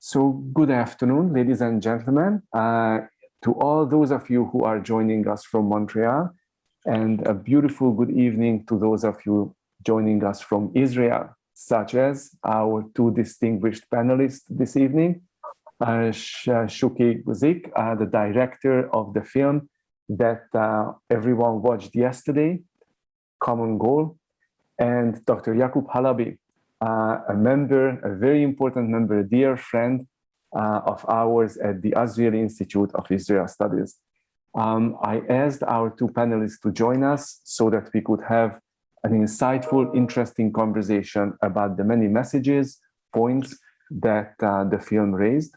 So good afternoon, ladies and gentlemen, to all those of you who are joining us from Montreal, and a beautiful good evening to those of you joining us from Israel, such as our two distinguished panelists this evening, Shuki Guzik, the director of the film that everyone watched yesterday, Common Goal, and Dr. Yakub Halabi, a very important member, a dear friend of ours at the Azrieli Institute of Israel Studies. I asked our two panelists to join us so that we could have an insightful, interesting conversation about the many messages, points that the film raised.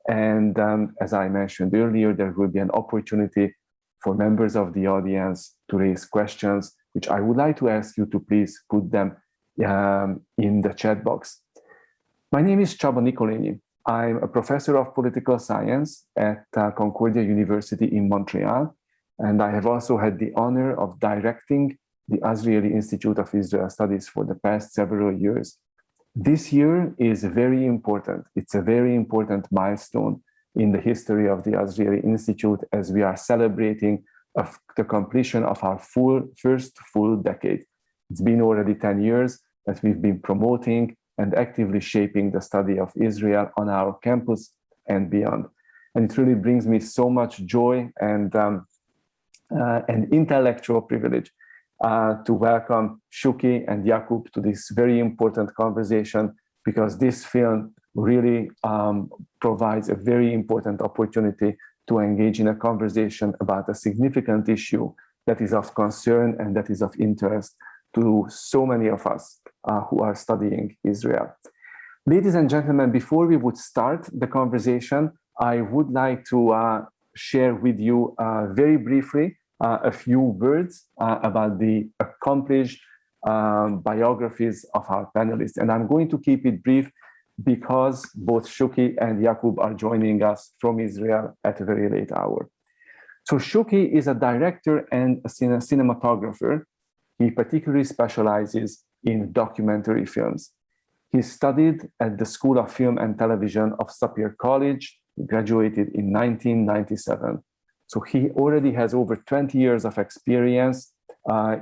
And as I mentioned earlier, there will be an opportunity for members of the audience to raise questions, which I would like to ask you to please put them in the chat box. My name is Csaba Nikolényi. I'm a professor of political science at Concordia University in Montreal, and I have also had the honor of directing the Azrieli Institute of Israel Studies for the past several years. This year is very important. It's a very important milestone in the history of the Azrieli Institute as we are celebrating the completion of our first full decade. It's been already 10 years that we've been promoting and actively shaping the study of Israel on our campus and beyond. And it really brings me so much joy and intellectual privilege to welcome Shuki and Yakub to this very important conversation, because this film really provides a very important opportunity to engage in a conversation about a significant issue that is of concern and that is of interest to so many of us who are studying Israel. Ladies and gentlemen, before we would start the conversation, I would like to share with you very briefly a few words about the accomplished biographies of our panelists. And I'm going to keep it brief because both Shuki and Yakub are joining us from Israel at a very late hour. So Shuki is a director and a cinematographer. He particularly specializes in documentary films. He studied at the School of Film and Television of Sapir College. He graduated in 1997. So he already has over 20 years of experience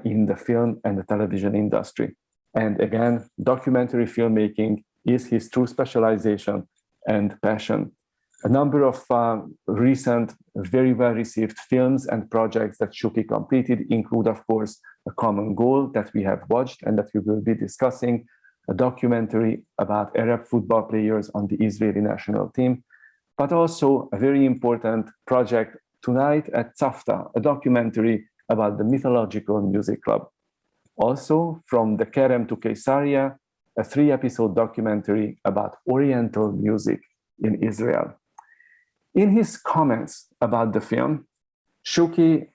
in the film and the television industry. And again, documentary filmmaking is his true specialization and passion. A number of recent, very well-received films and projects that Shuki completed include, of course, A Common Goal that we have watched and that we will be discussing, a documentary about Arab football players on the Israeli national team, but also a very important project tonight at Tzafta, a documentary about the mythological music club. Also, From the Kerem to Caesarea, a 3-episode documentary about Oriental music in Israel. In his comments about the film, Shuki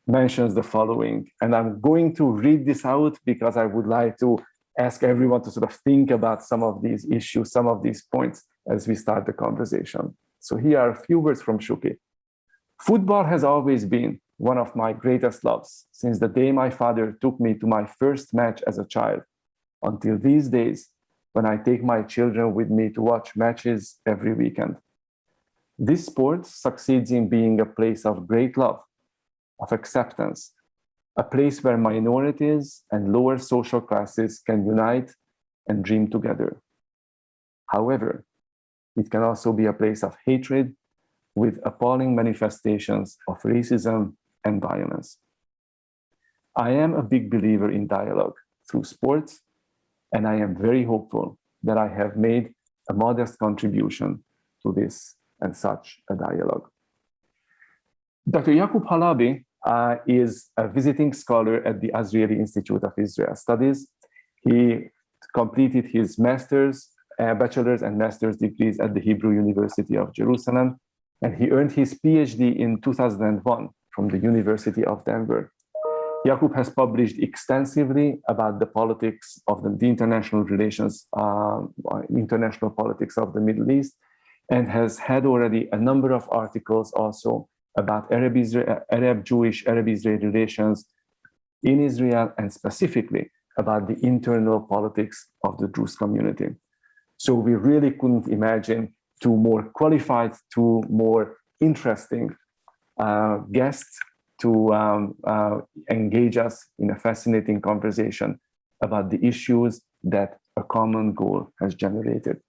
mentions the following, and I'm going to read this out because I would like to ask everyone to sort of think about some of these issues, some of these points as we start the conversation. So here are a few words from Shuki. Football has always been one of my greatest loves since the day my father took me to my first match as a child, until these days when I take my children with me to watch matches every weekend. This sport succeeds in being a place of great love, of acceptance, a place where minorities and lower social classes can unite and dream together. However, it can also be a place of hatred with appalling manifestations of racism and violence. I am a big believer in dialogue through sports, and I am very hopeful that I have made a modest contribution to this and such a dialogue. Dr. Yakub Halabi is a visiting scholar at the Azrieli Institute of Israel Studies. He completed his bachelor's and master's degrees at the Hebrew University of Jerusalem, and he earned his PhD in 2001 from the University of Denver. Yakub has published extensively about the politics of the international relations, international politics of the Middle East, and has had already a number of articles also about Arab-Jewish, Arab-Israeli relations in Israel, and specifically about the internal politics of the Druze community. So we really couldn't imagine to more qualified, to more interesting guests to engage us in a fascinating conversation about the issues that a common goal has generated.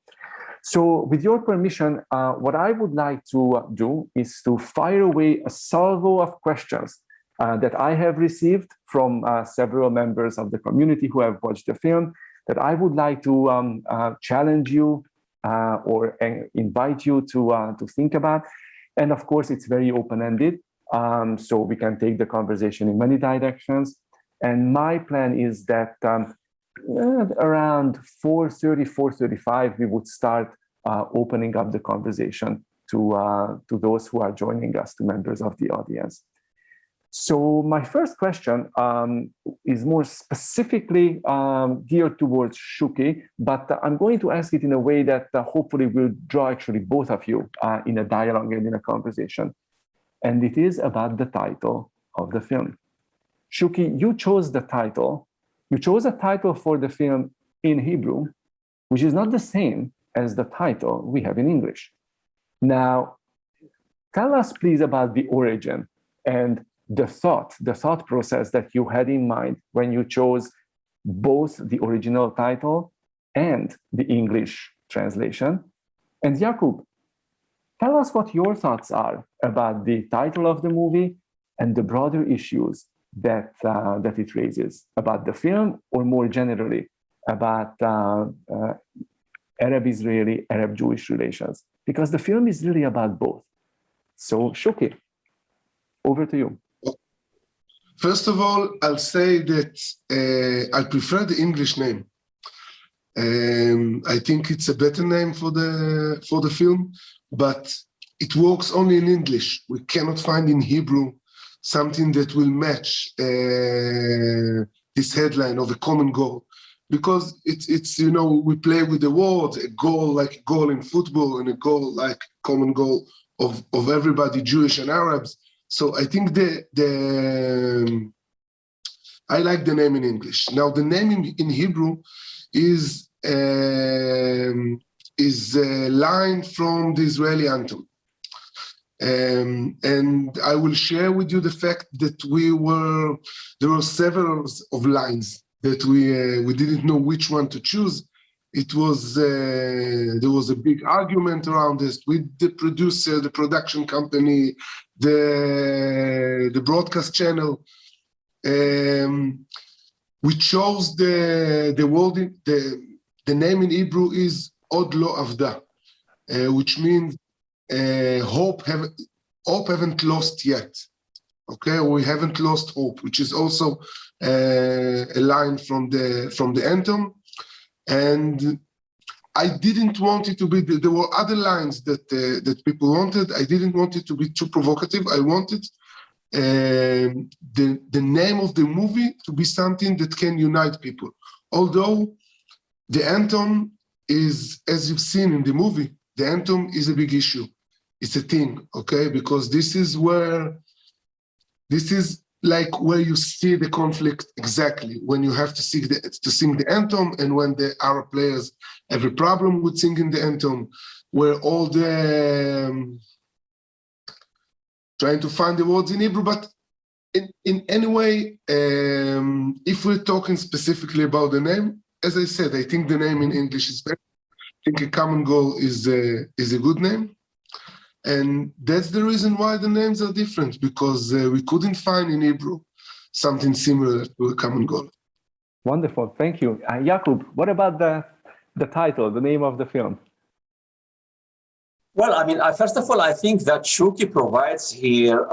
So with your permission, what I would like to do is to fire away a salvo of questions that I have received from several members of the community who have watched the film, that I would like to challenge you or invite you to think about. And of course, it's very open-ended, so we can take the conversation in many directions. And my plan is that around 4:30, 4:35, we would start opening up the conversation to those who are joining us, to members of the audience. So my first question is more specifically geared towards Shuki, but I'm going to ask it in a way that hopefully will draw actually both of you in a dialogue and in a conversation. And it is about the title of the film. Shuki, you chose the title. You chose a title for the film in Hebrew, which is not the same as the title we have in English. Now, tell us please about the origin and the thought process that you had in mind when you chose both the original title and the English translation. And Yakub, tell us what your thoughts are about the title of the movie and the broader issues that it raises about the film, or more generally about Arab-Israeli, Arab-Jewish relations, because the film is really about both. So Shuki, over to you. First of all, I'll say that I prefer the English name. I think it's a better name for the film, but it works only in English. We cannot find in Hebrew something that will match this headline of a common goal, because it's you know, we play with the words, a goal like a goal in football and a goal like common goal of everybody, Jewish and Arabs. So I think I like the name in English. Now the name in Hebrew is a line from the Israeli anthem. And I will share with you the fact that there were several of lines that we didn't know which one to choose. It was there was a big argument around this with the producer, the production company, the broadcast channel. We chose the name in Hebrew is Od Lo Avda, which means hope haven't lost yet. Okay, we haven't lost hope, which is also a line from the anthem. And I didn't want it to be. There were other lines that people wanted. I didn't want it to be too provocative. I wanted the name of the movie to be something that can unite people. Although the anthem is, as you've seen in the movie, the anthem is a big issue. It's a thing, okay? Because this is like where you see the conflict exactly, when you have to sing the anthem, and when the Arab players have a problem with singing the anthem, where all the trying to find the words in Hebrew. But in any way, if we're talking specifically about the name, as I said, I think the name in English is better. I think a common goal is a good name. And that's the reason why the names are different, because we couldn't find in Hebrew something similar to a common goal. Wonderful, thank you. Yakub, what about the title, the name of the film? Well, I mean, first of all, I think that Shuki provides here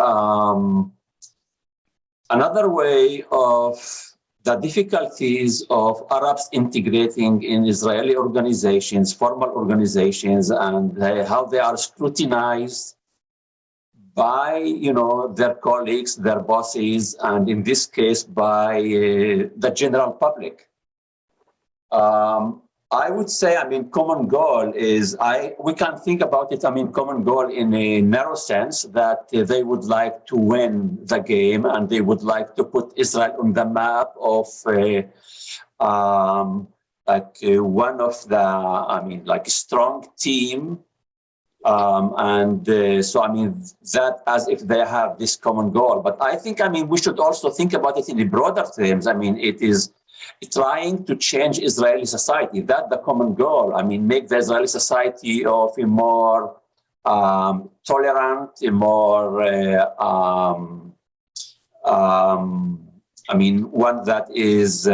another way of the difficulties of Arabs integrating in Israeli organizations, formal organizations, and how they are scrutinized by, you know, their colleagues, their bosses, and in this case, by the general public. I would say, I mean, common goal is, we can think about it, I mean, common goal in a narrow sense, that they would like to win the game and they would like to put Israel on the map of one of the, I mean, like a strong team So, I mean, that as if they have this common goal. But I think, I mean, we should also think about it in the broader terms. I mean, it is trying to change Israeli society. That's the common goal. I mean, make the Israeli society of a more tolerant, a more, I mean, one that is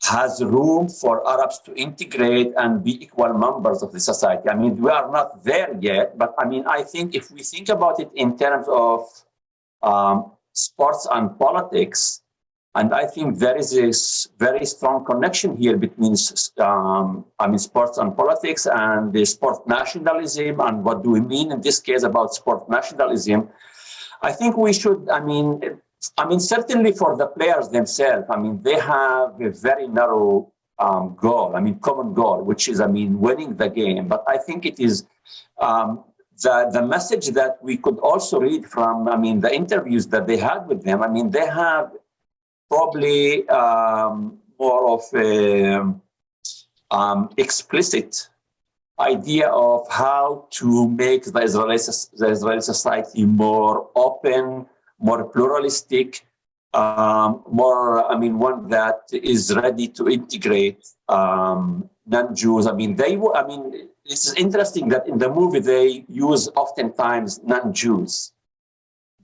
has room for Arabs to integrate and be equal members of the society. I mean, we are not there yet, but I mean, I think if we think about it in terms of sports and politics, and I think there is this very strong connection here between, I mean, sports and politics and the sport nationalism, and what do we mean in this case about sport nationalism. I think we should, I mean, certainly for the players themselves, I mean, they have a very narrow goal, I mean, common goal, which is, I mean, winning the game. But I think it is the message that we could also read from, I mean, the interviews that they had with them. I mean, they have probably more of a explicit idea of how to make the Israeli society more open, more pluralistic, more, I mean, one that is ready to integrate non-Jews. I mean, it's interesting that in the movie they use oftentimes non-Jews.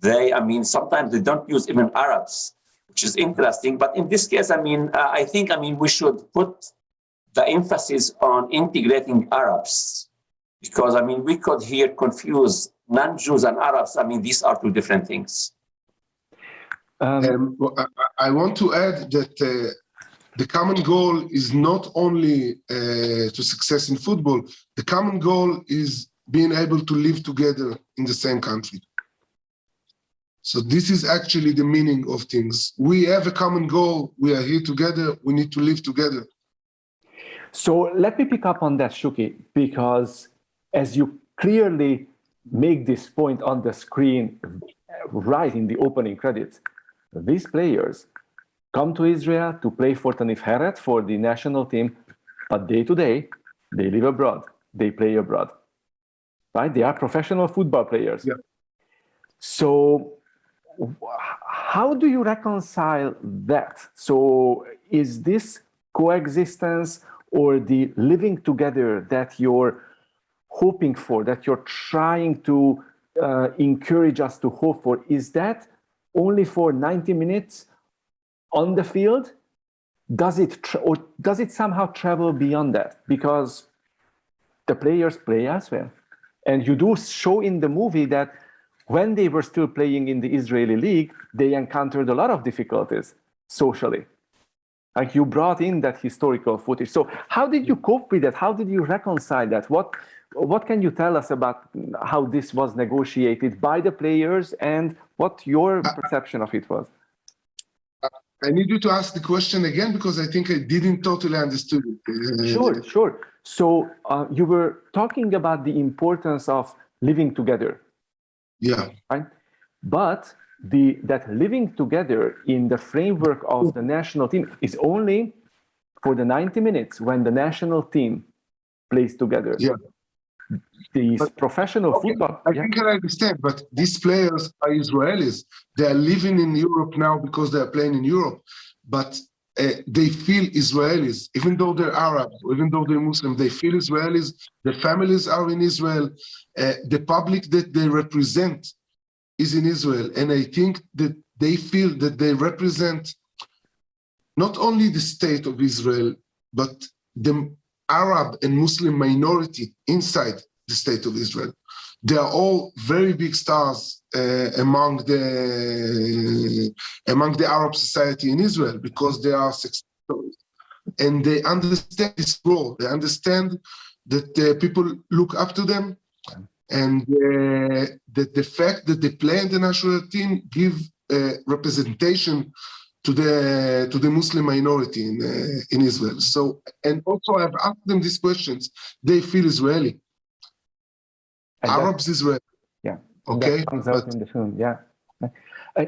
I mean, sometimes they don't use even Arabs, which is interesting. But in this case, I mean, I think, I mean, we should put the emphasis on integrating Arabs, because, I mean, we could here confuse non-Jews and Arabs. I mean, these are two different things. I want to add that the common goal is not only to success in football. The common goal is being able to live together in the same country. So this is actually the meaning of things. We have a common goal. We are here together. We need to live together. So let me pick up on that, Shuki, because as you clearly make this point on the screen right in the opening credits, these players come to Israel to play for Tanif Heret, for the national team, but day to day, they live abroad, they play abroad, right? They are professional football players. Yeah. So how do you reconcile that? So is this coexistence or the living together that you're hoping for, that you're trying to encourage us to hope for, is that only for 90 minutes on the field? Does it somehow travel beyond that? Because the players play as well. And you do show in the movie that when they were still playing in the Israeli league, they encountered a lot of difficulties socially. Like, you brought in that historical footage. So how did you cope with that? How did you reconcile that? What can you tell us about how this was negotiated by the players and what your perception of it was? I need you to ask the question again, because I think I didn't totally understand it. Sure. So you were talking about the importance of living together. Yeah. Right? But that living together in the framework of the national team is only for the 90 minutes when the national team plays together. Yeah. These professional football. I think I understand, but these players are Israelis. They are living in Europe now because they are playing in Europe, but they feel Israelis, even though they're Arab, even though they're Muslim, they feel Israelis. Their families are in Israel. The public that they represent is in Israel. And I think that they feel that they represent not only the state of Israel, but the Arab and Muslim minority inside the state of Israel. They are all very big stars among the Arab society in Israel, because they are success stories. And they understand this role. They understand that people look up to them, and that the fact that they play in the national team give representation to the Muslim minority in Israel. So, and also I've asked them these questions. They feel Israeli. And Arabs Israeli. Yeah. Okay. That comes out in the film. Yeah.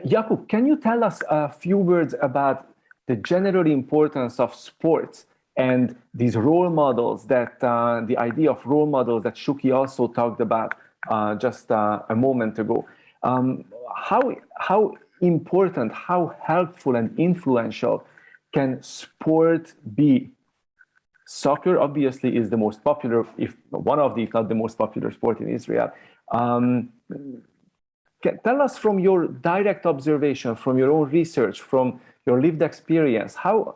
Yakub, can you tell us a few words about the general importance of sports and these role models that the idea of role models that Shuki also talked about just a moment ago. How important, how helpful and influential can sport be? Soccer obviously is the most popular, if one of the, if not the most popular sport in Israel. Tell us from your direct observation, from your own research, from your lived experience, how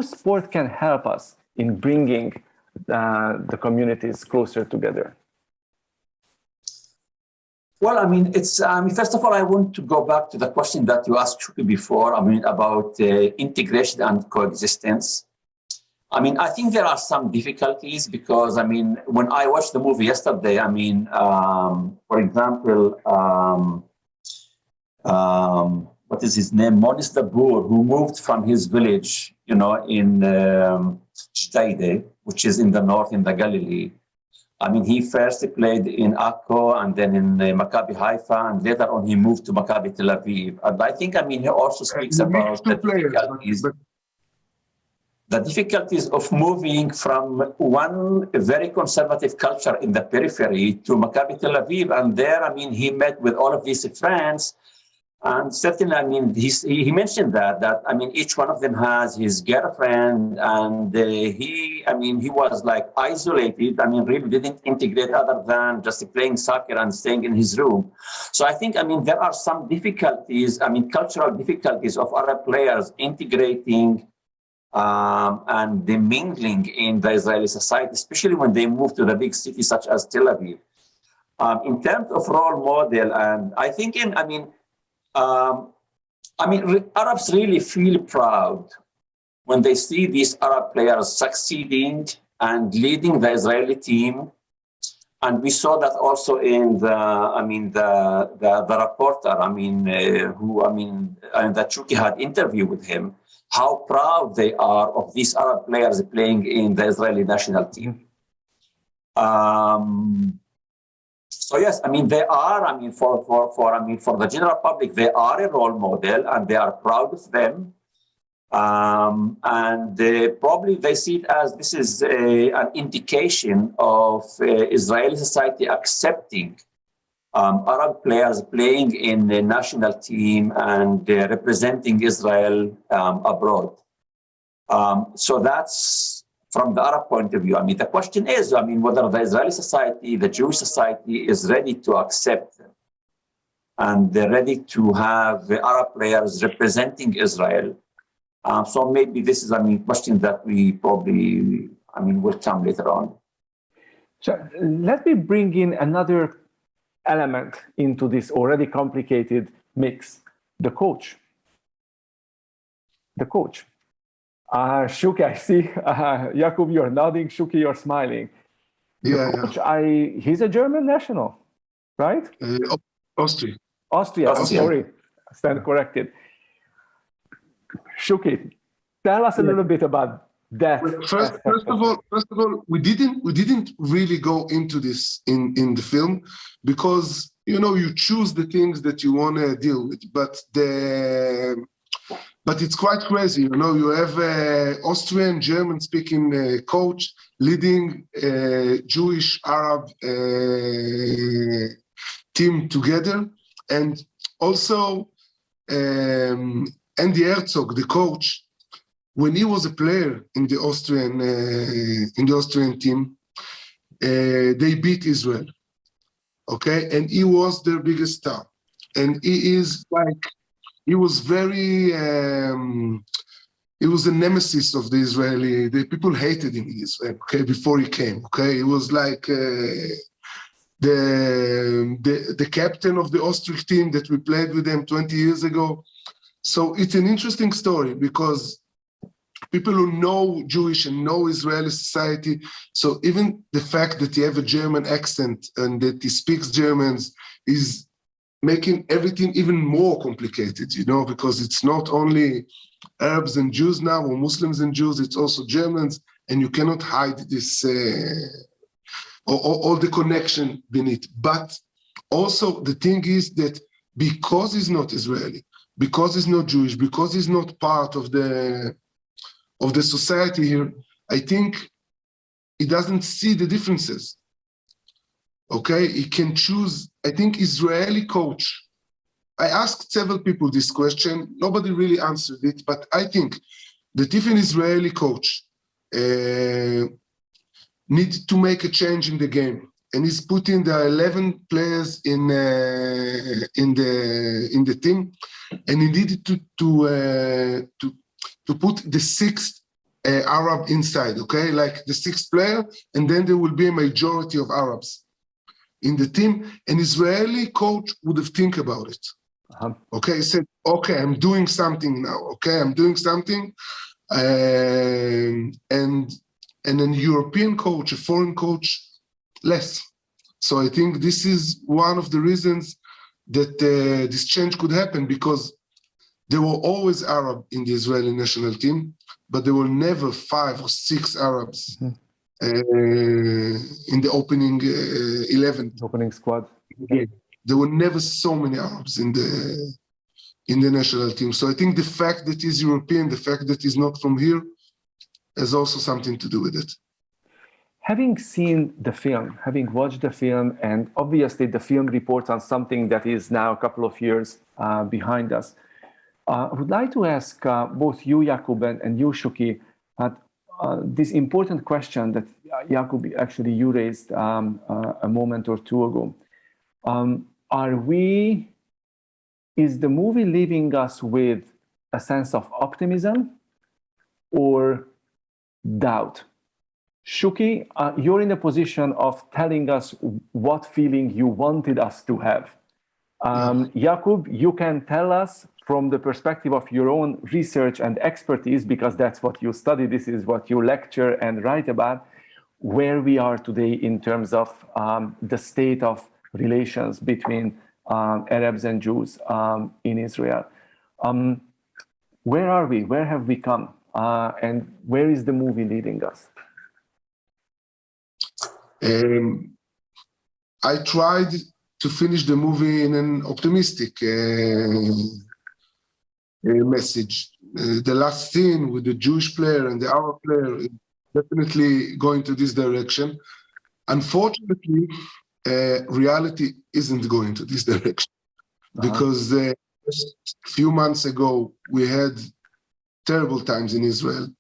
sport can help us in bringing the communities closer together. Well, I mean, it's first of all, I want to go back to the question that you asked Shuki before. I mean, about integration and coexistence. I mean, I think there are some difficulties because, I mean, when I watched the movie yesterday, I mean, for example, what is his name? Monis Dabur, who moved from his village, you know, in Jdeide, which is in the north, in the Galilee. I mean, he first played in Akko and then in Maccabi Haifa, and later on he moved to Maccabi Tel Aviv. And I think, I mean, he also speaks about the difficulties. The difficulties of moving from one very conservative culture in the periphery to Maccabi Tel Aviv. And there, I mean, he met with all of these friends. And certainly, I mean, he mentioned that, I mean, each one of them has his girlfriend. And he was like isolated. I mean, really didn't integrate other than just playing soccer and staying in his room. So I think, I mean, there are some difficulties, I mean, cultural difficulties of Arab players integrating and the mingling in the Israeli society, especially when they move to the big cities such as Tel Aviv. In terms of role model, and I think, Arabs really feel proud when they see these Arab players succeeding and leading the Israeli team. And we saw that also in the reporter, that Shuki had interviewed with him, how proud they are of these Arab players playing in the Israeli national team. So yes, I mean, they are, I mean, for the general public, they are a role model and they are proud of them. And probably they see it as this is an indication of Israeli society accepting Arab players playing in the national team and representing Israel abroad. So that's from the Arab point of view. I mean, the question is, I mean, whether the Israeli society, the Jewish society is ready to accept them. And they're ready to have the Arab players representing Israel. So maybe this is, I mean, question that we probably, I mean, will come later on. So let me bring in another element into this already complicated mix, the coach. The coach. Shuki, I see. Yakub, you're nodding. Shuki, you're smiling. The coach, he's a German national, right? Austria. Austria. Sorry, I stand corrected. Shuki, tell us a little bit about that. First of all, we didn't really go into this in the film because you choose the things that you want to deal with, but it's quite crazy. You have Austrian, German-speaking coach leading Jewish Arab team together, and also Andy Herzog, the coach, when he was a player in the Austrian team, they beat Israel. Okay, and he was their biggest star, and he was very. He was a nemesis of the Israeli. The people hated him in Israel. Okay, before he came. Okay, he was like the captain of the Austrian team that we played with them 20 years ago. So it's an interesting story because people who know Jewish and know Israeli society, so even the fact that he have a German accent and that he speaks Germans is making everything even more complicated, because it's not only Arabs and Jews now, or Muslims and Jews, it's also Germans, and you cannot hide this, all the connection beneath. But also the thing is that because he's not Israeli, because he's not Jewish, because he's not part of the society here, I think he doesn't see the differences. Okay, he can choose. I think Israeli coach. I asked several people this question. Nobody really answered it, but I think that if an Israeli coach needs to make a change in the game, and he's putting the 11 players in the team, and he needed to put the sixth Arab inside, okay, like the sixth player, and then there will be a majority of Arabs in the team. An Israeli coach would have think about it. Okay, he said, okay, I'm doing something now. Okay, I'm doing something, and an European coach, a foreign coach, less. So I think this is one of the reasons that this change could happen, because there were always Arab in the Israeli national team, but there were never 5 or 6 Arabs in the opening 11. Opening squad. Yeah. There were never so many Arabs in the national team. So I think the fact that he's European, the fact that he's not from here, has also something to do with it. Having seen the film, having watched the film, and obviously the film reports on something that is now a couple of years behind us, I would like to ask both you, Yakub, and you, Shuki, this important question that Yakub, actually you raised a moment or two ago. Is the movie leaving us with a sense of optimism or doubt? Shuki, you're in a position of telling us what feeling you wanted us to have. Yakub, you can tell us from the perspective of your own research and expertise, because that's what you study, this is what you lecture and write about, where we are today in terms of the state of relations between Arabs and Jews in Israel. Where are we? Where have we come? And where is the movie leading us? I tried to finish the movie in an optimistic message. The last scene with the Jewish player and the Arab player is definitely going to this direction. Unfortunately, reality isn't going to this direction, because a few months ago we had terrible times in Israel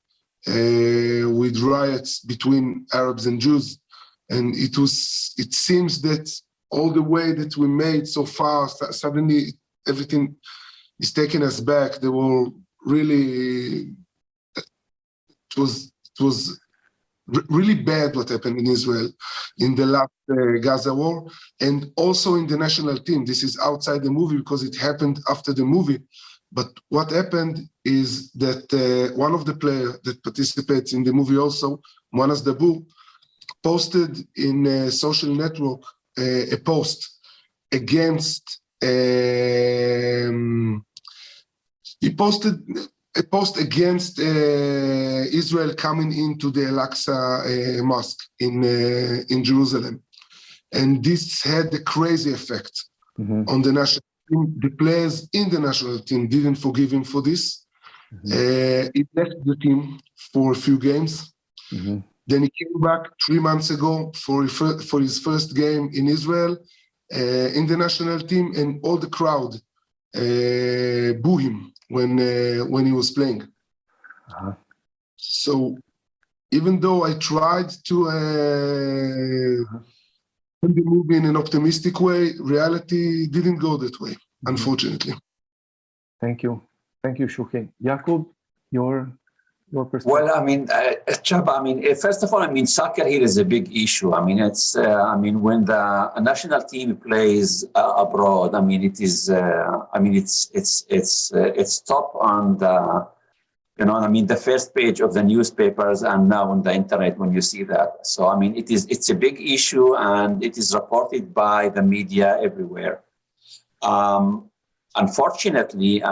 with riots between Arabs and Jews, and it seems that all the way that we made so far, suddenly everything is taking us back. They were really, it was really bad what happened in Israel in the last Gaza war, and also in the national team. This is outside the movie because it happened after the movie. But what happened is that one of the players that participates in the movie also, Monas Dabur, posted in a social network a post against, he posted a post against Israel coming into the Al-Aqsa Mosque in Jerusalem. And this had a crazy effect on the national team. The players in the national team didn't forgive him for this. He left the team for a few games. Then he came back 3 months ago for his first game in Israel in the national team, and all the crowd boo him when he was playing. So even though I tried to put the movie in an optimistic way, reality didn't go that way, unfortunately. Thank you, Shuki. Yakub, your perspective. Well, I mean, Chaba, I mean, first of all, I mean, soccer here is a big issue. I mean, it's, I mean, when the national team plays abroad, I mean, it is, I mean, it's top on the, you know, I mean, the first page of the newspapers and now on the internet when you see that. So, I mean, it's a big issue and it is reported by the media everywhere. Unfortunately,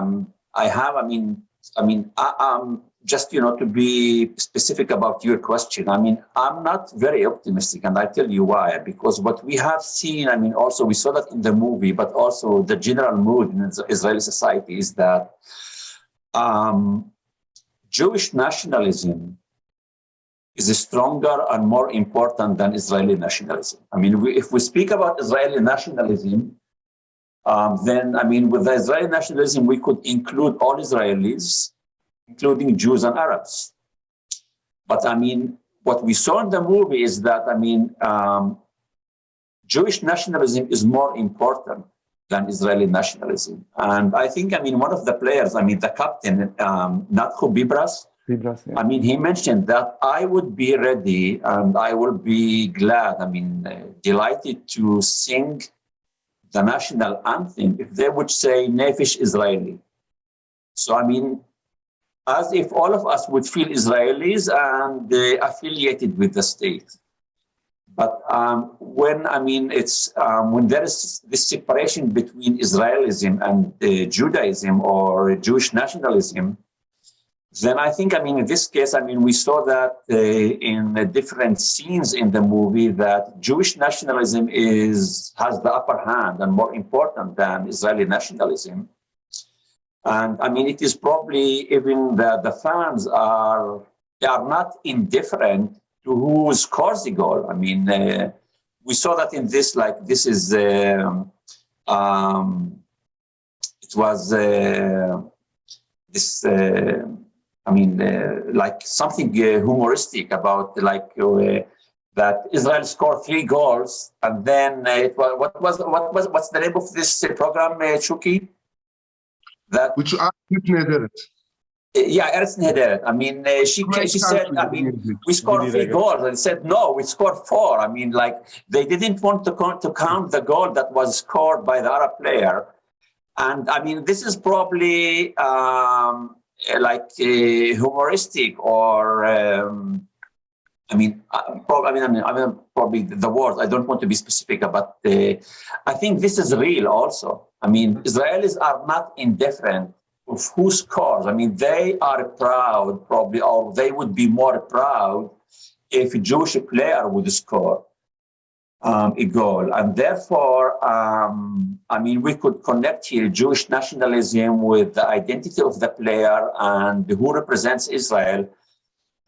just, you know, to be specific about your question, I mean, I'm not very optimistic, and I'll tell you why. Because what we have seen, I mean, also we saw that in the movie, but also the general mood in the Israeli society is that Jewish nationalism is stronger and more important than Israeli nationalism. I mean, if we speak about Israeli nationalism, then, I mean, with the Israeli nationalism, we could include all Israelis, including Jews and Arabs. But, I mean, what we saw in the movie is that, I mean, Jewish nationalism is more important than Israeli nationalism. And I think, I mean, one of the players, I mean, the captain, Natko Bibras, I mean, he mentioned that I would be ready and I will be glad, I mean, delighted to sing the national anthem if they would say Nefesh Israeli. So, I mean, as if all of us would feel Israelis and affiliated with the state. But when, I mean, it's when there is this separation between Israelism and Judaism or Jewish nationalism, then I think, I mean, in this case, I mean, we saw that in different scenes in the movie that Jewish nationalism has the upper hand and more important than Israeli nationalism. And I mean, it is probably even the fans they are not indifferent to who scores the goal. I mean, we saw that in this, like, this is, it was this, I mean, like something humoristic about like that Israel scored 3 goals, and then what's the name of this program, Shuki? That which are Nederet. Yeah, Eretz Nederet. I mean, she said, I mean, we scored 3 goals, and said no, we scored 4. I mean, like they didn't want to count the goal that was scored by the Arab player, and I mean, this is probably. Like humoristic or I mean probably the words. I don't want to be specific, but I think this is real also. I mean, Israelis are not indifferent of who scores. I mean, they are proud probably, or they would be more proud if a Jewish player would score a goal. And therefore, I mean, we could connect here Jewish nationalism with the identity of the player and who represents Israel.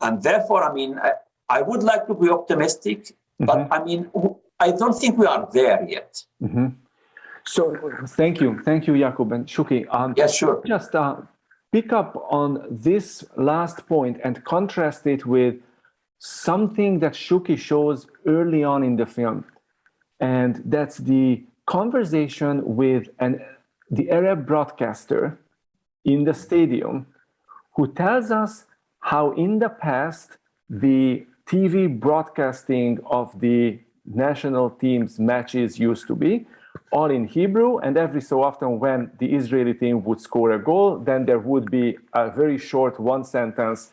And therefore, I mean, I would like to be optimistic, but I mean, I don't think we are there yet. So thank you, Yakub and Shuki. Yes, sure. Just pick up on this last point and contrast it with something that Shuki shows early on in the film, and that's the conversation with the Arab broadcaster in the stadium, who tells us how in the past the TV broadcasting of the national team's matches used to be all in Hebrew, and every so often when the Israeli team would score a goal, then there would be a very short one-sentence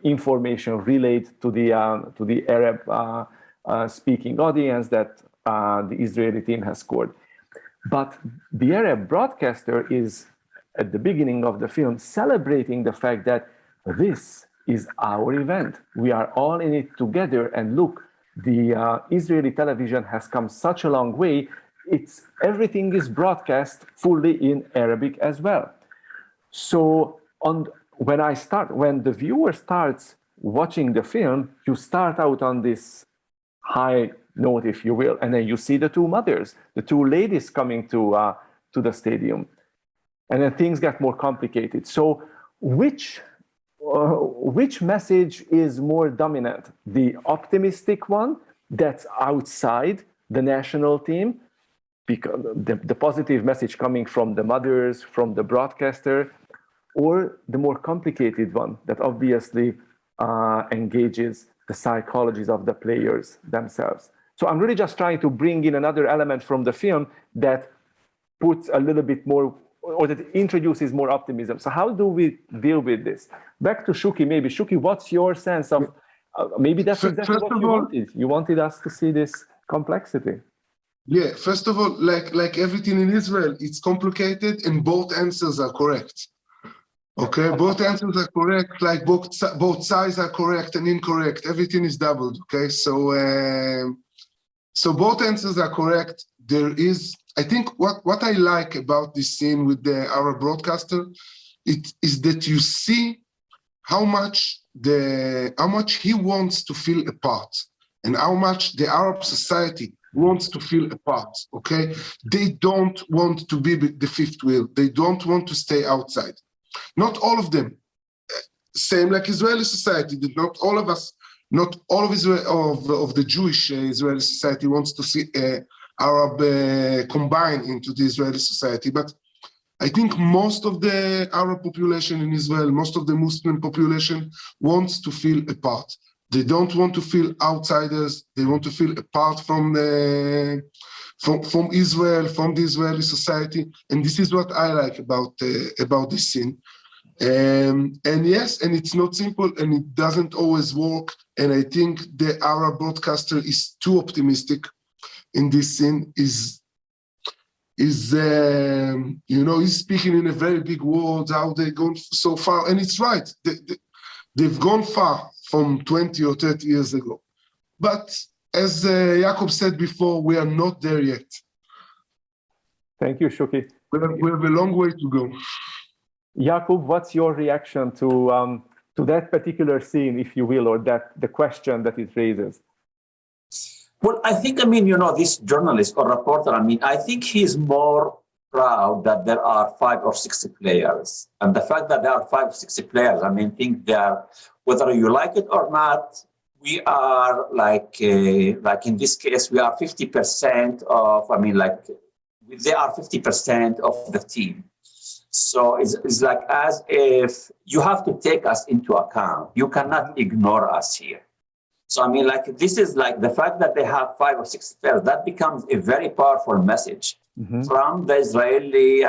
information relayed to the Arab speaking audience that the Israeli team has scored. But the Arab broadcaster is, at the beginning of the film, celebrating the fact that this is our event. We are all in it together, and look, the Israeli television has come such a long way. Everything is broadcast fully in Arabic as well. So when the viewer starts watching the film, you start out on this high note, if you will, and then you see the 2 mothers, the 2 ladies coming to the stadium, and then things get more complicated. So which message is more dominant? The optimistic one that's outside the national team, because the positive message coming from the mothers, from the broadcaster, or the more complicated one that obviously engages the psychologies of the players themselves. So I'm really just trying to bring in another element from the film that puts a little bit more, or that introduces more optimism. So how do we deal with this? Back to Shuki, maybe. Shuki, what's your sense of, maybe that's exactly what you wanted. You wanted us to see this complexity. Yeah, first of all, like everything in Israel, it's complicated and both answers are correct. Okay, both answers are correct, like both sides are correct and incorrect. Everything is doubled, okay? So both answers are correct. There is, I think what I like about this scene with the Arab broadcaster, it is that you see how much he wants to feel a part, and how much the Arab society wants to feel a part. Okay, they don't want to be the fifth wheel. They don't want to stay outside. Not all of them. Same like Israeli society. Not all of us. Not all of the Jewish Israeli society wants to see Arab combine into the Israeli society, but I think most of the Arab population in Israel, most of the Muslim population wants to feel a part. They don't want to feel outsiders. They want to feel a part from Israel, from the Israeli society, and this is what I like about this scene. And yes, and it's not simple, and it doesn't always work. And I think the Arab broadcaster is too optimistic in this scene. He's speaking in a very big world, how they've gone so far. And it's right. They've gone far from 20 or 30 years ago. But as Yakub said before, we are not there yet. Thank you, Shuki. We have a long way to go. Yakub, what's your reaction to that particular scene, if you will, or the question that it raises? Well, I think, this journalist or reporter, I think he's more proud that there are 5 or 6 players. And the fact that there are 5 or 6 players, I think they are, whether you like it or not, we are like in this case, we are 50% of, they are 50% of the team. So it's like as if you have to take us into account. You cannot ignore us here. So, this is like the fact that they have 5 or 6 players, that becomes a very powerful message from the Israeli,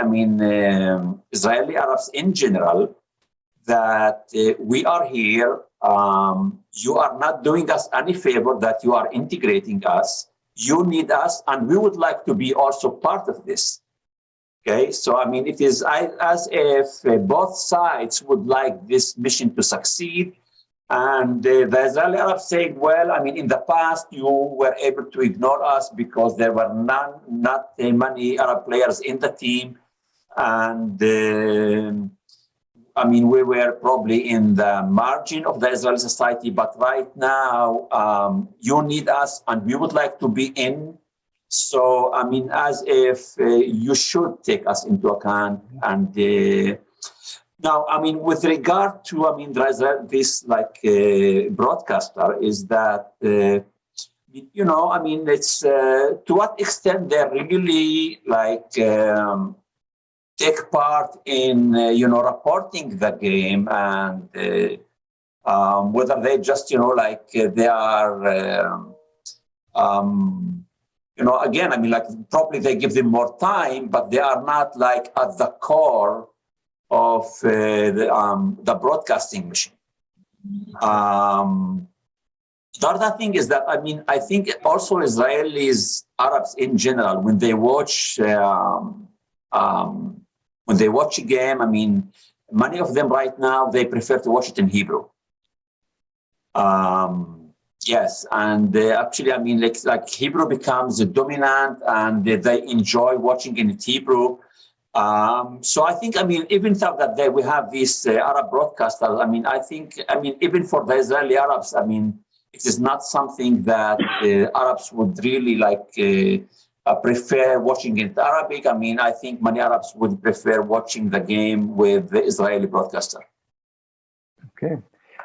Israeli Arabs in general, that we are here. You are not doing us any favor, that you are integrating us. You need us, and we would like to be also part of this. Okay, so it is as if both sides would like this mission to succeed. And the Israeli Arabs said, well, in the past, you were able to ignore us because there were not many Arab players in the team. And, we were probably in the margin of the Israeli society. But right now, you need us, and we would like to be in. So, as if you should take us into account. And now, with regard to, this broadcaster is that, it's to what extent they really take part in, reporting the game, and whether they just, they are, again, probably they give them more time, but they are not at the core of the broadcasting machine. The other thing is that, I think also Israelis, Arabs in general, when they watch a game, many of them right now, they prefer to watch it in Hebrew. Yes, and actually, Hebrew becomes dominant, and they enjoy watching in Hebrew. So I think, even though that we have these Arab broadcasters, I think, even for the Israeli Arabs, it is not something that Arabs would really prefer watching in Arabic. I think many Arabs would prefer watching the game with the Israeli broadcaster. Okay.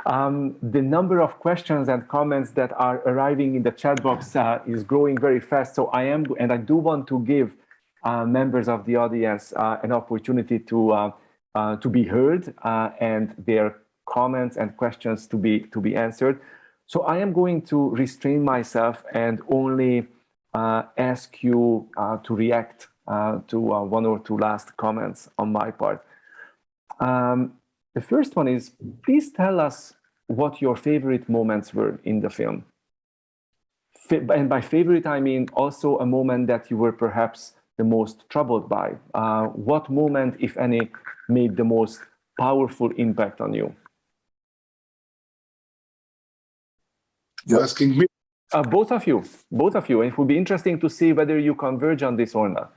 The number of questions and comments that are arriving in the chat box is growing very fast. So I do want to give members of the audience an opportunity to be heard and their comments and questions to be answered. So I am going to restrain myself and only ask you to react to 1 or 2 last comments on my part. The first one is, please tell us what your favorite moments were in the film. And by favorite, I mean also a moment that you were perhaps the most troubled by. What moment, if any, made the most powerful impact on you? You're asking me? Both of you. And it would be interesting to see whether you converge on this or not.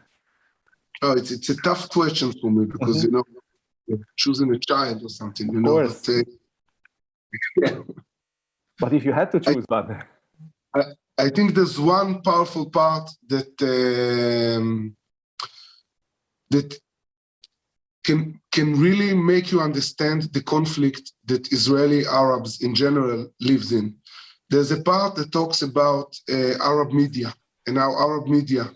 Oh, it's a tough question for me because, you're choosing a child or something, Of course. But, Yeah. But if you had to choose one. I think there's one powerful part that that can really make you understand the conflict that Israeli Arabs in general lives in. There's a part that talks about Arab media and how Arab media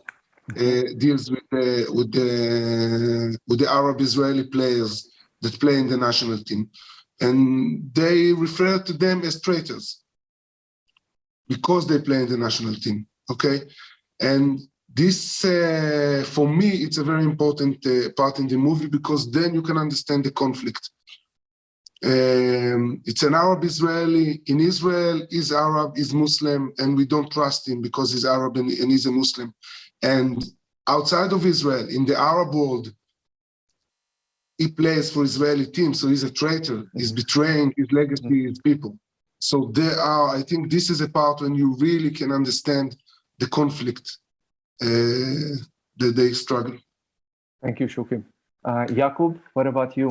deals with the Arab Israeli players that play in the national team, and they refer to them as traitors because they play in the national team. Okay, and this, for me, it's a very important part in the movie because then you can understand the conflict. It's an Arab Israeli. In Israel, he's Arab, he's Muslim, and we don't trust him because he's Arab and he's a Muslim. And outside of Israel, in the Arab world, he plays for Israeli team, so he's a traitor. He's betraying his legacy, his people. So there are, I think this is a part when you really can understand the conflict that they struggle. Thank you, Shuki. Yakub, what about you?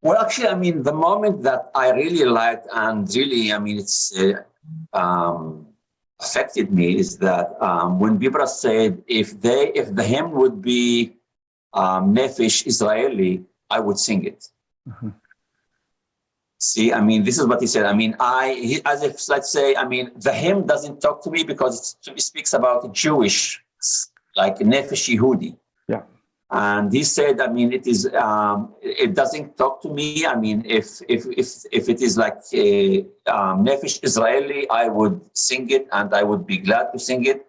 Well, actually, I mean, the moment that I really liked and really, I mean, it's affected me is that when Bibra said, if the hymn would be Nefesh Israeli, I would sing it. Mm-hmm. See, I mean, this is what he said. I mean, as if, let's say, I mean, the hymn doesn't talk to me because it speaks about Jewish, like Nefesh Yehudi. Yeah. And he said, I mean, it is, it doesn't talk to me. I mean, if it is like a Nefesh Israeli, I would sing it and I would be glad to sing it.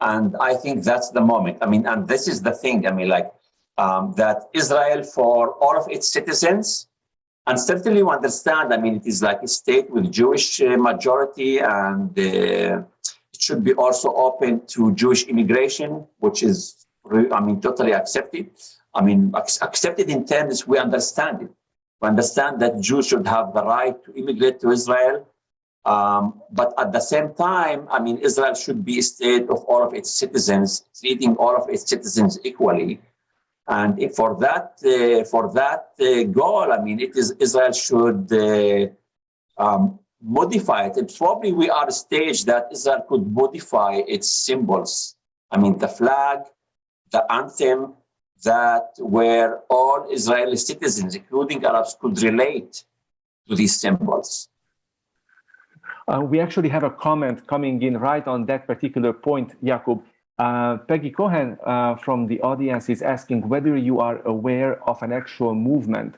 And I think that's the moment. I mean, and this is the thing. I mean, like that Israel, for all of its citizens, and certainly you understand, I mean, it is like a state with Jewish majority, and it should be also open to Jewish immigration, which is, I mean, totally accepted. I mean, accepted in terms we understand it. We understand that Jews should have the right to immigrate to Israel. But at the same time, I mean, Israel should be a state of all of its citizens, treating all of its citizens equally. And if for that goal, I mean, it is Israel should modify it. And probably we are a stage that Israel could modify its symbols. I mean, the flag, the anthem, that where all Israeli citizens, including Arabs, could relate to these symbols. We actually have a comment coming in right on that particular point, Yakub. Peggy Cohen from the audience is asking whether you are aware of an actual movement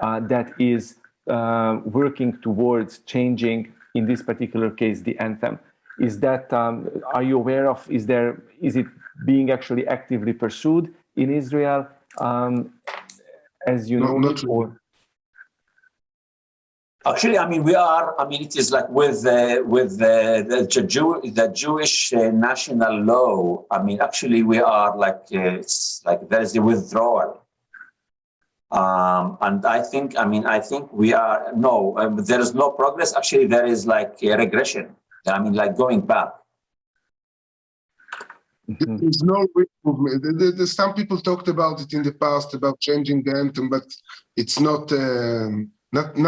that is working towards changing, in this particular case, the anthem. Is that, are you aware of, is it being actually actively pursued in Israel, as you know it, or? Actually, I mean, we are. I mean, it is like with the Jewish national law. I mean, actually, we are like it's like there is a withdrawal, and I think we are there is no progress. Actually, there is like a regression. I mean, like going back. There's no movement. Some people talked about it in the past about changing the anthem, but it's not.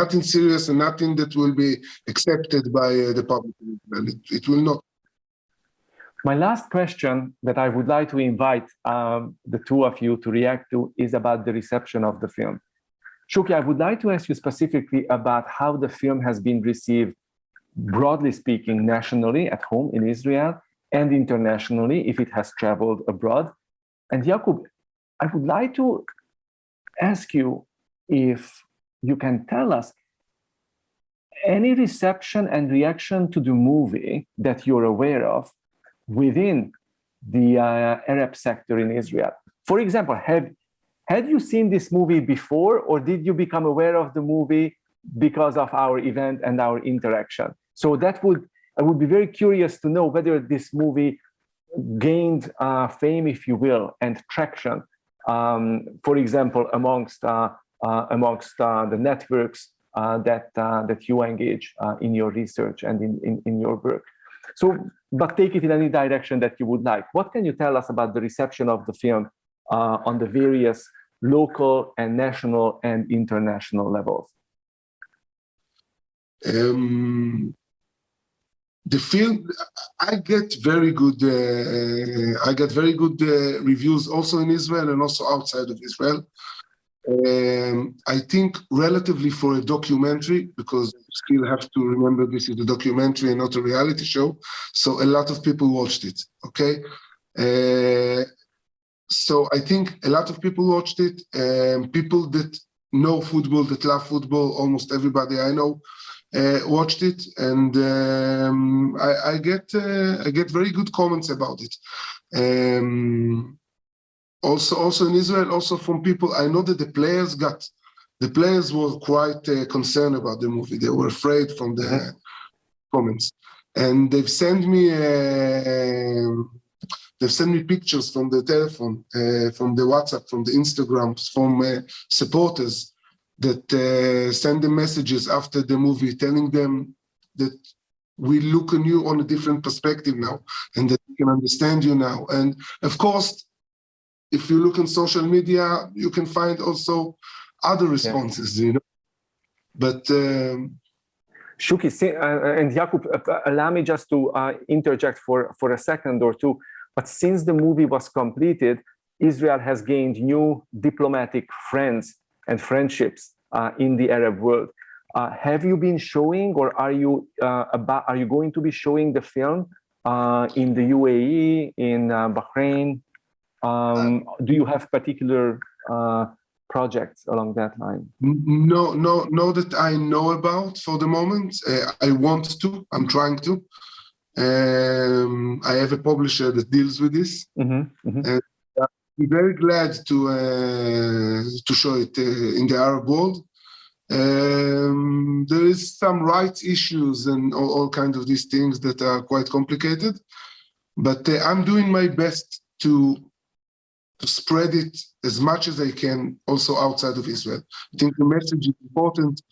Nothing serious and nothing that will be accepted by the public. It will not. My last question that I would like to invite the two of you to react to is about the reception of the film. Shuki, I would like to ask you specifically about how the film has been received, broadly speaking, nationally at home in Israel and internationally, if it has traveled abroad. And Yakub, I would like to ask you if you can tell us any reception and reaction to the movie that you're aware of within the Arab sector in Israel. For example, had you seen this movie before, or did you become aware of the movie because of our event and our interaction? So I would be very curious to know whether this movie gained fame, if you will, and traction, for example, amongst the networks that you engage in your research and in your work. So, but take it in any direction that you would like. What can you tell us about the reception of the film on the various local and national and international levels? The film, I get very good reviews also in Israel and also outside of Israel. I think relatively for a documentary, because you still have to remember this is a documentary and not a reality show, so a lot of people watched it, okay? So I think a lot of people watched it. People that know football, that love football, almost everybody I know watched it, and I get very good comments about it. Also in Israel, also from people I know that the players were quite concerned about the movie. They were afraid from the comments, and they've sent me pictures from the telephone, from the WhatsApp, from the Instagrams, from supporters that send them messages after the movie telling them that we look on you on a different perspective now and that we can understand you now. And of course, if you look on social media, you can find also other responses, you know. But Shuki, and Yakub, allow me just to interject for a second or two. But since the movie was completed, Israel has gained new diplomatic friends and friendships in the Arab world. Have you been showing, or are you going to be showing the film in the UAE, in Bahrain? Do you have particular projects along that line? No, that I know about for the moment. I want to. I'm trying to. I have a publisher that deals with this. And I'm very glad to show it in the Arab world. There is some rights issues and all kinds of these things that are quite complicated, but I'm doing my best to spread it as much as I can also outside of Israel. I think the message is important.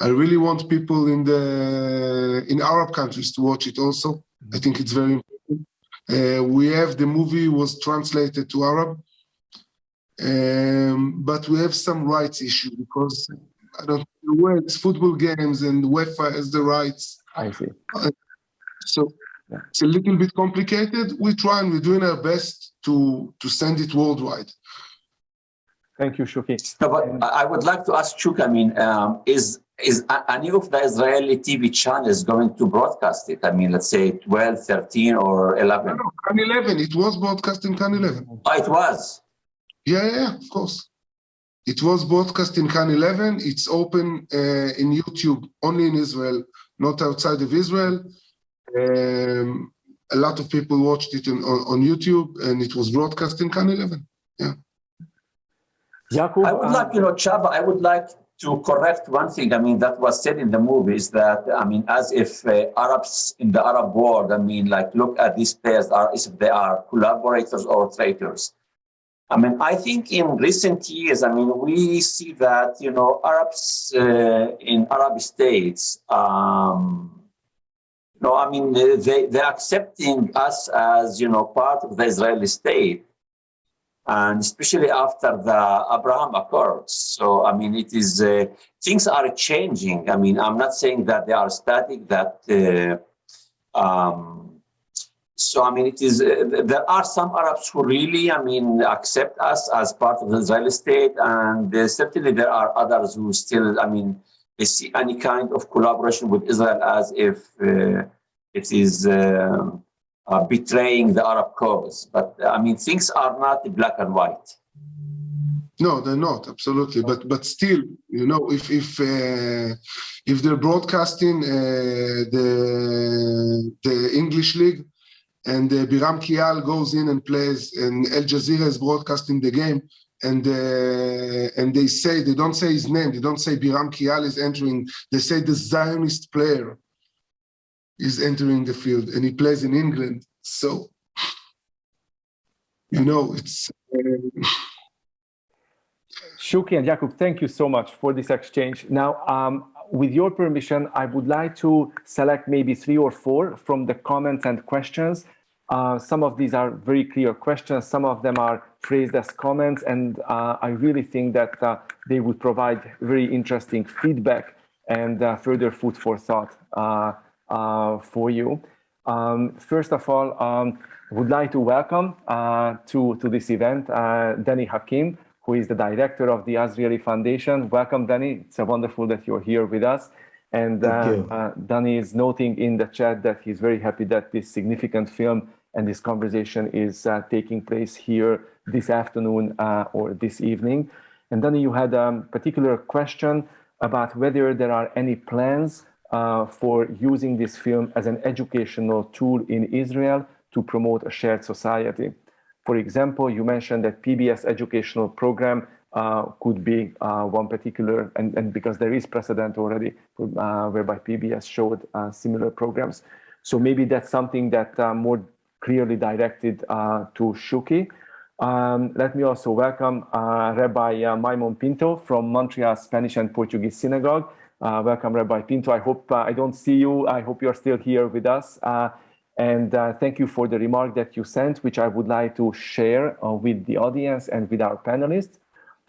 I really want people in Arab countries to watch it also. I think it's very important. The movie was translated to Arab, but we have some rights issue because I don't know where it's football games and UEFA has the rights. I see. So it's a little bit complicated. We're doing our best to send it worldwide. Thank you, Shuki. No, but I would like to ask Shuki, I mean, is any of the Israeli TV channels going to broadcast it? I mean, let's say 12, 13, or 11? No, Can 11. It was broadcast in Can 11. Oh, it was? Yeah, of course. It was broadcast in Can 11. It's open in YouTube, only in Israel, not outside of Israel. A lot of people watched it on YouTube, and it was broadcast in Can 11. Yeah. Yakub, I would like, Chaba, I would like to correct one thing. I mean, that was said in the movie is that, I mean, as if Arabs in the Arab world, I mean, like, look at these players as if they are collaborators or traitors. I mean, I think in recent years, I mean, we see that, Arabs in Arab states, I mean, they're accepting us as, part of the Israeli state. And especially after the Abraham Accords. So, I mean, it is, things are changing. I mean, I'm not saying that they are static, so, I mean, it is, there are some Arabs who really, I mean, accept us as part of the Israeli state. And certainly there are others who still, I mean, they see any kind of collaboration with Israel as if it is betraying the Arab cause. But I mean, things are not black and white. No, they're not, absolutely. But still, if they're broadcasting the English League and Biram Kial goes in and plays, and Al Jazeera is broadcasting the game, and they don't say his name, they don't say Biram Kial is entering, they say the Zionist player is entering the field, and he plays in England. So, it's... Shuki and Yakub, thank you so much for this exchange. Now, with your permission, I would like to select maybe 3 or 4 from the comments and questions. Some of these are very clear questions. Some of them are phrased as comments, and I really think that they would provide very interesting feedback and further food for thought for you. First of all, would like to welcome to this event Danny Hakim, who is the director of the Azrieli Foundation. Welcome, Danny. It's wonderful that you're here with us. And Danny is noting in the chat that he's very happy that this significant film and this conversation is taking place here this afternoon or this evening. And Danny, you had a particular question about whether there are any plans for using this film as an educational tool in Israel to promote a shared society. For example, you mentioned that PBS educational program could be one particular, and because there is precedent already whereby PBS showed similar programs. So maybe that's something that more clearly directed to Shuki. Let me also welcome Rabbi Maimon Pinto from Montreal Spanish and Portuguese Synagogue. Welcome, Rabbi Pinto. I hope I don't see you. I hope you're still here with us. And thank you for the remark that you sent, which I would like to share with the audience and with our panelists.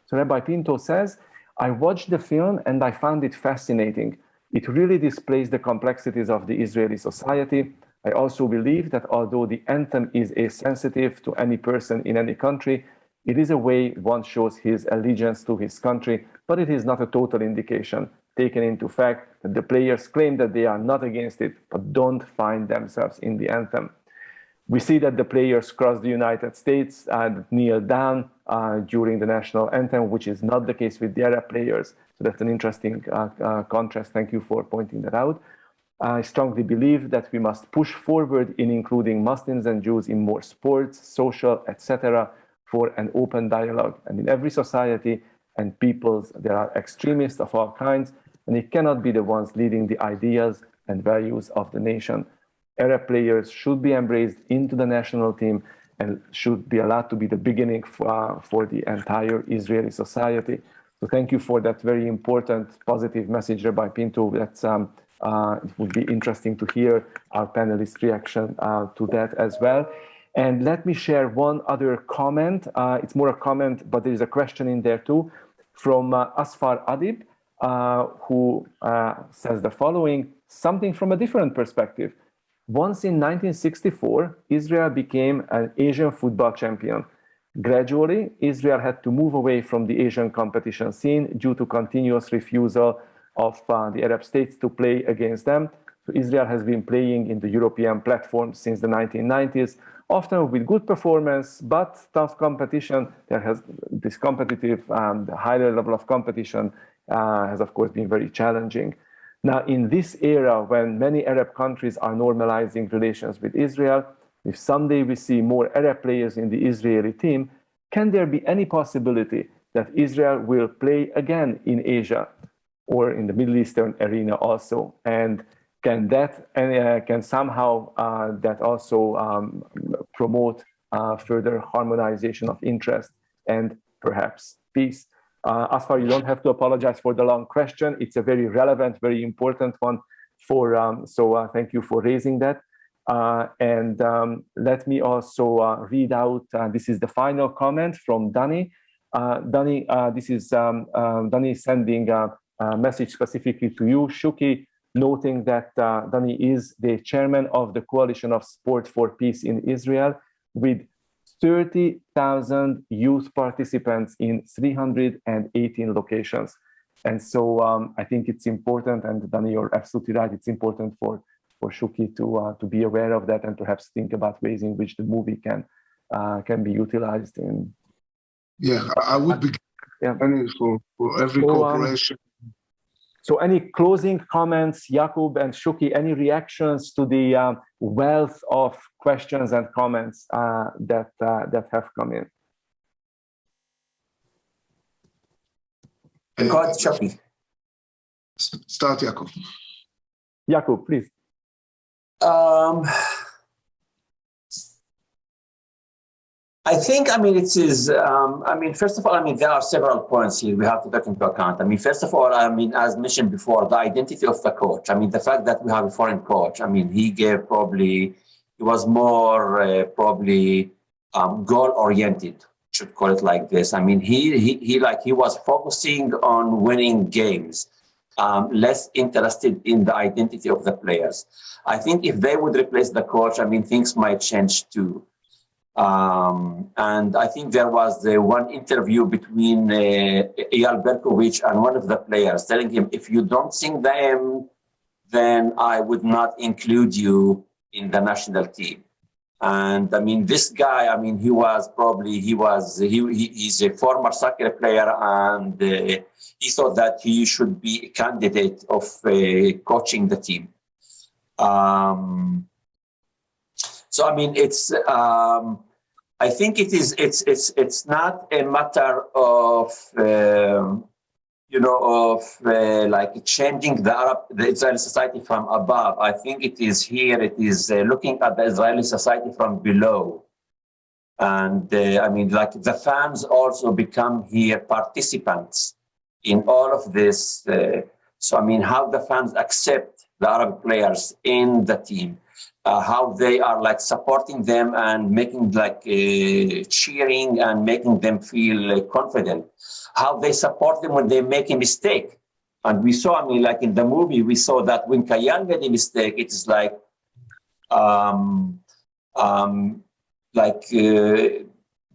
So Rabbi Pinto says, I watched the film and I found it fascinating. It really displays the complexities of the Israeli society. I also believe that although the anthem is insensitive to any person in any country, it is a way one shows his allegiance to his country, but it is not a total indication, taken into fact that the players claim that they are not against it, but don't find themselves in the anthem. We see that the players cross the United States and kneel down during the national anthem, which is not the case with the Arab players. So that's an interesting contrast. Thank you for pointing that out. I strongly believe that we must push forward in including Muslims and Jews in more sports, social, etc., for an open dialogue. And in every society and peoples, there are extremists of all kinds, and it cannot be the ones leading the ideas and values of the nation. Arab players should be embraced into the national team and should be allowed to be the beginning for the entire Israeli society. So thank you for that very important positive message, Rabbi Pinto. That's it would be interesting to hear our panelists' reaction to that as well. And let me share one other comment. It's more a comment, but there is a question in there too, from Asfar Adib, who says the following, something from a different perspective. Once in 1964, Israel became an Asian football champion. Gradually, Israel had to move away from the Asian competition scene due to continuous refusal of the Arab states to play against them. So Israel has been playing in the European platform since the 1990s, often with good performance, but tough competition. There has this competitive, higher level of competition has of course been very challenging. Now, in this era, when many Arab countries are normalizing relations with Israel, if someday we see more Arab players in the Israeli team, can there be any possibility that Israel will play again in Asia or in the Middle Eastern arena also? And can that can somehow that also promote further harmonization of interest and perhaps peace? Asfar, you don't have to apologize for the long question. It's a very relevant, very important one. So thank you for raising that. And let me also read out, this is the final comment from Danny. Danny, this is Danny sending a message specifically to you, Shuki, noting that Danny is the chairman of the Coalition of Sport for Peace in Israel, with 30,000 youth participants in 318 locations. And so I think it's important, and Danny, you're absolutely right, it's important for Shuki to be aware of that and perhaps think about ways in which the movie can be utilized in. Yeah, I would be for every cooperation. So any closing comments, Yakub and Shuki, any reactions to the wealth of questions and comments that have come in? Go ahead, Shuki. Start, Yakub. Yakub, please. I think, it is, first of all, there are several points here we have to take into account. First of all, as mentioned before, the identity of the coach. The fact that we have a foreign coach, he was more goal-oriented, should call it like this. He was focusing on winning games. less interested in the identity of the players. I think if they would replace the coach, I mean, things might change too. And I think there was the one interview between Eyal Berkovich and one of the players telling him, if you don't sing the hymn, then I would not include you in the national team. And I mean, this guy, I mean, he's a former soccer player, and he thought that he should be a candidate of coaching the team. So I mean, I think it's not a matter of like changing the Israeli society from above. I think it is looking at the Israeli society from below. And I mean, like the fans also become here participants in all of this. So I mean, how the fans accept the Arab players in the team, how they are like supporting them and making like cheering and making them feel confident, how they support them when they make a mistake. And we saw, I mean, like in the movie, we saw that when Kayan made a mistake, it is like,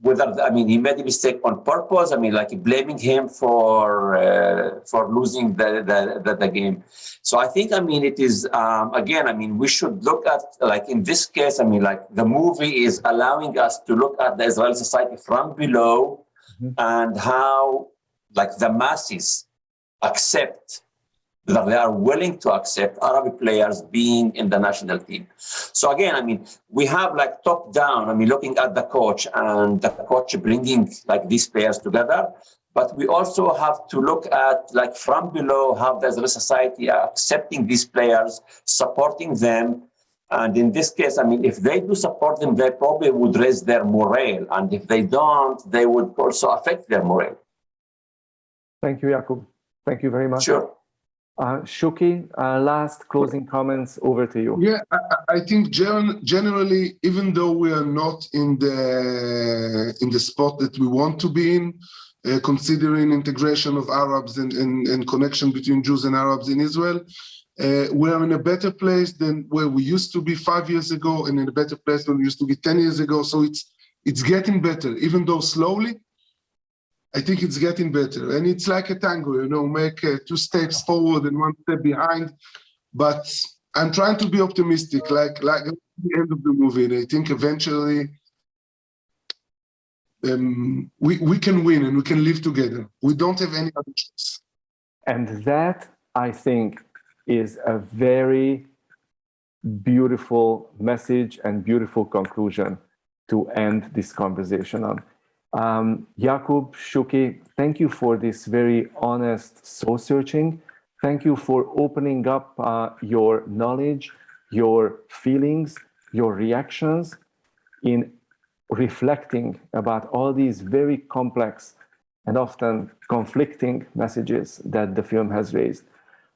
whether, I mean, he made a mistake on purpose. I mean, like blaming him for losing the game. So I think, I mean, it is again, I mean, we should look at, like in this case, I mean, like the movie is allowing us to look at the Israeli society from below, and how like the masses accept, that they are willing to accept Arabic players being in the national team. So again, I mean, we have like top down, I mean, looking at the coach and the coach bringing like these players together, but we also have to look at like from below, how the Israeli society are accepting these players, supporting them. And in this case, I mean, if they do support them, they probably would raise their morale. And if they don't, they would also affect their morale. Thank you, Yakub. Thank you very much. Sure. Shuki, last closing comments, over to you. Yeah, I think generally, even though we are not in the spot that we want to be in, considering integration of Arabs and connection between Jews and Arabs in Israel, we are in a better place than where we used to be 5 years ago, and in a better place than we used to be 10 years ago. So it's getting better, even though slowly. I think it's getting better, and it's like a tango, you know, make 2 steps forward and 1 step behind. But I'm trying to be optimistic, like at the end of the movie. And I think eventually we can win and we can live together. We don't have any other choice. And that, I think, is a very beautiful message and beautiful conclusion to end this conversation on. Yakub, Shuki, thank you for this very honest soul searching. Thank you for opening up your knowledge, your feelings, your reactions in reflecting about all these very complex and often conflicting messages that the film has raised.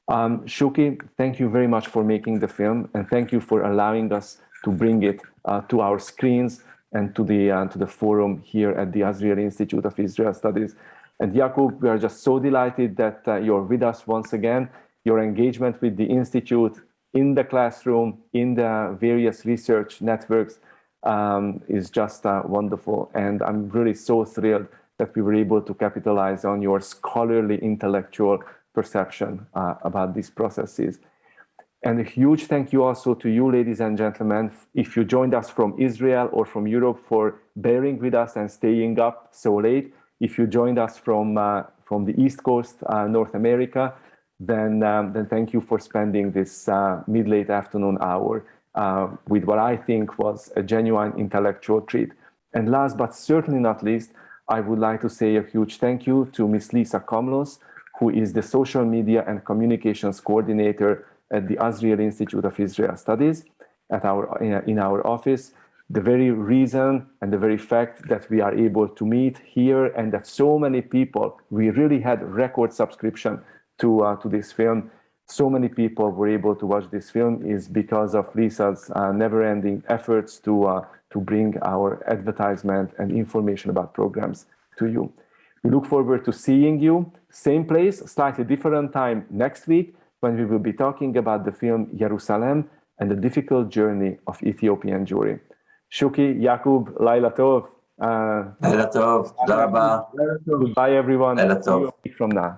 Shuki, thank you very much for making the film, and thank you for allowing us to bring it to our screens and to the forum here at the Azrieli Institute of Israel Studies. And Yakub, we are just so delighted that you're with us once again. Your engagement with the Institute in the classroom, in the various research networks is just wonderful. And I'm really so thrilled that we were able to capitalize on your scholarly intellectual perception about these processes. And a huge thank you also to you, ladies and gentlemen, if you joined us from Israel or from Europe, for bearing with us and staying up so late. If you joined us from the East Coast, North America, then thank you for spending this mid-late afternoon hour with what I think was a genuine intellectual treat. And last but certainly not least, I would like to say a huge thank you to Ms. Lisa Komlos, who is the Social Media and Communications Coordinator at the Azrieli Institute of Israel Studies in our office. The very reason and the very fact that we are able to meet here and that so many people, we really had record subscription to this film. So many people were able to watch this film is because of Lisa's never-ending efforts to bring our advertisement and information about programs to you. We look forward to seeing you, same place, slightly different time next week, when we will be talking about the film Jerusalem and the difficult journey of Ethiopian Jewry. Shuki, Yakub, Laila Tov. Laila Tov, Tודה רבה. Goodbye, everyone. Laila See you Tov. a week from now.